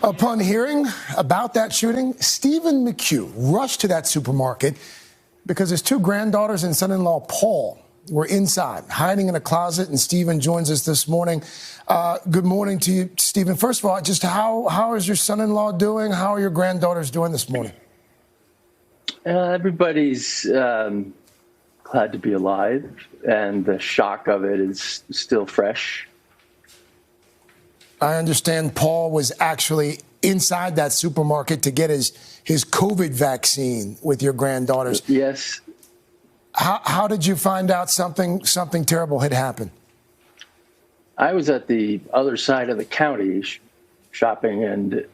Upon hearing about that shooting, Stephen McHugh rushed to that supermarket because his two granddaughters and son-in-law, Paul, were inside, hiding in a closet, and Stephen joins us this morning. Good morning to you, Stephen. First of all, just how is your son-in-law doing? How are your granddaughters doing this morning? Everybody's glad to be alive, and the shock of it is still fresh. I understand Paul was actually inside that supermarket to get his COVID vaccine with your granddaughters. Yes. How did you find out something terrible had happened? I was at the other side of the county shopping, and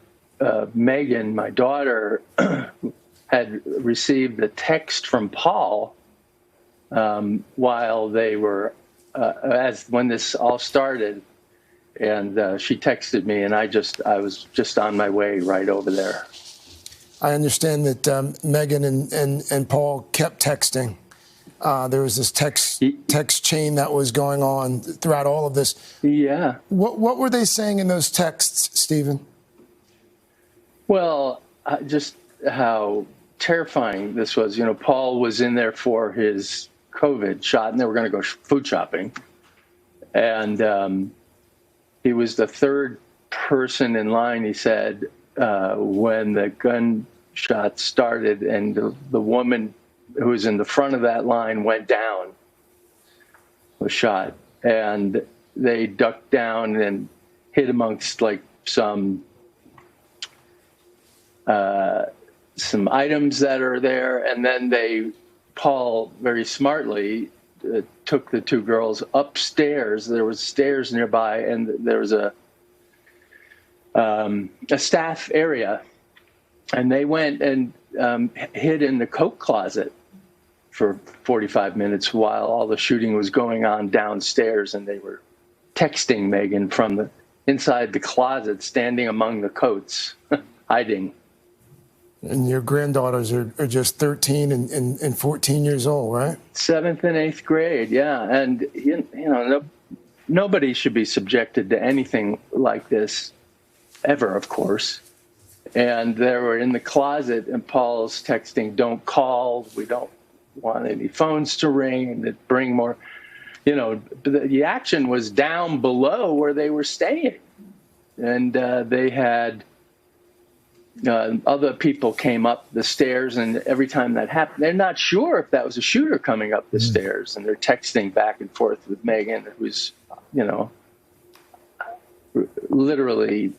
Megan, my daughter, had received a text from Paul while they were, when this all started. And she texted me, and I was just on my way right over there. I understand that Megan and Paul kept texting. There was this text chain that was going on throughout all of this. Yeah. What were they saying in those texts, Stephen? Well, just how terrifying this was. You know, Paul was in there for his COVID shot, and they were going to go food shopping. And he was the third person in line, he said, when the gunshot started, and the woman who was in the front of that line went down, was shot. And they ducked down and hid amongst like some items that are there. And then Paul very smartly took the two girls upstairs. There was stairs nearby, and there was a staff area, and they went and hid in the coat closet for 45 minutes while all the shooting was going on downstairs, and they were texting Megan from inside the closet, standing among the coats, hiding. And your granddaughters are just 13 and 14 years old, right? 7th and 8th grade, yeah. And, you know, nobody should be subjected to anything like this ever, of course. And they were in the closet, and Paul's texting, "Don't call. We don't want any phones to ring, and bring more." You know, the action was down below where they were staying. And they had... other people came up the stairs, and every time that happened, they're not sure if that was a shooter coming up the stairs, and they're texting back and forth with Megan, who's, you know, literally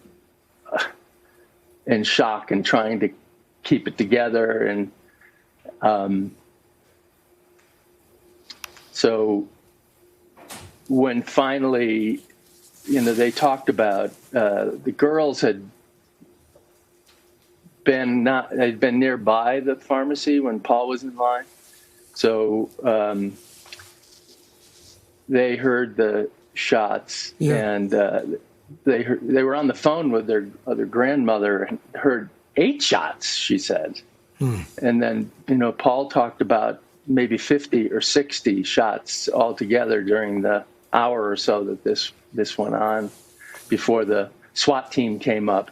in shock and trying to keep it together. And so when finally, you know, they talked about the girls had been nearby the pharmacy when Paul was in line. So they heard the shots, and they were on the phone with their other grandmother and heard 8 shots, she said. And then, you know, Paul talked about maybe 50 or 60 shots altogether during the hour or so that this went on before the SWAT team came up.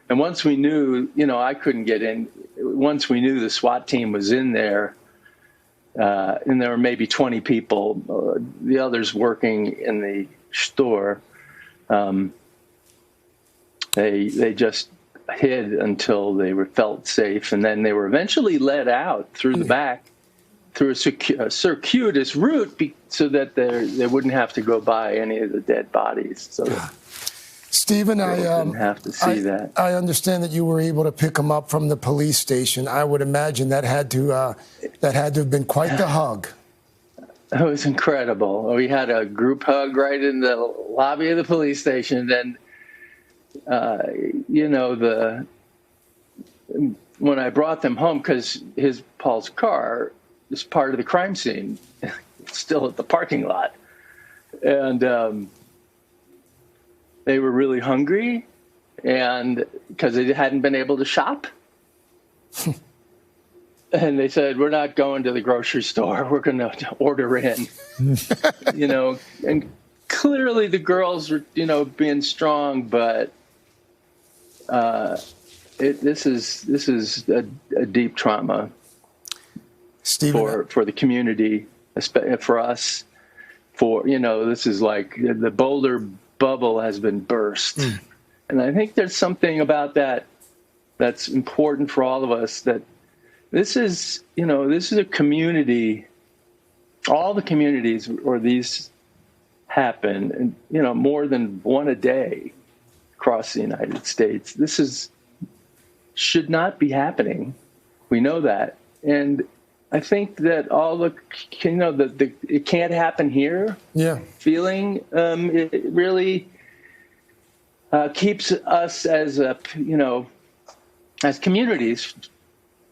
And once we knew, you know, I couldn't get in. Once we knew the SWAT team was in there, and there were maybe 20 people, the others working in the store, they just hid until they felt safe, and then they were eventually let out through the back, through a circuitous route, so that they wouldn't have to go by any of the dead bodies. So. Stephen, I didn't have to see that. I understand that you were able to pick him up from the police station. I would imagine that had to have been quite the hug. It was incredible. We had a group hug right in the lobby of the police station. And you know, when I brought them home, because Paul's car is part of the crime scene, it's still at the parking lot, and they were really hungry, and because they hadn't been able to shop. And they said, "We're not going to the grocery store. We're going to order in." You know, and clearly the girls were, you know, being strong, but this is a deep trauma Stephen, for the community, for us. This is like the Boulder bubble has been burst, and I think there's something about that that's important for all of us. That this is a community. All the communities where these happen, and more than one a day across the United States. This should not be happening. We know that, and I think that all it can't happen here. Yeah. Feeling it really keeps us as as communities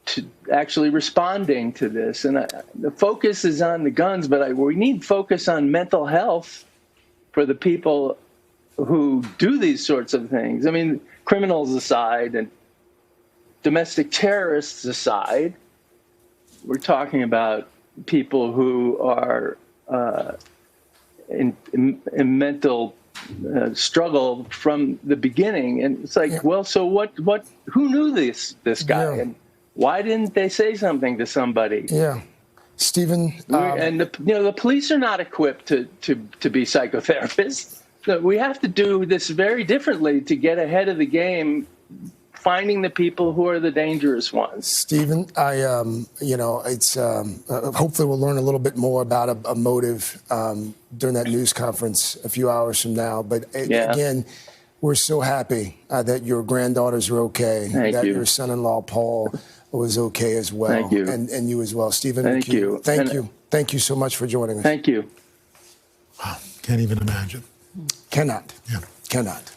to actually responding to this. And the focus is on the guns, but we need focus on mental health for the people who do these sorts of things. I mean, criminals aside and domestic terrorists aside, we're talking about people who are in mental struggle from the beginning. And it's like, well, so what? Who knew this guy? Yeah. And why didn't they say something to somebody? Yeah. Stephen, and the police are not equipped to be psychotherapists. So we have to do this very differently to get ahead of the game, finding the people who are the dangerous ones. Stephen, it's hopefully we'll learn a little bit more about a motive during that news conference a few hours from now. But again, we're so happy that your granddaughters are okay, that your son-in-law Paul was okay as well. Thank you. And you as well. Stephen, Thank you. Thank you so much for joining us. Thank you. Wow, can't even imagine. Cannot. Yeah. Cannot.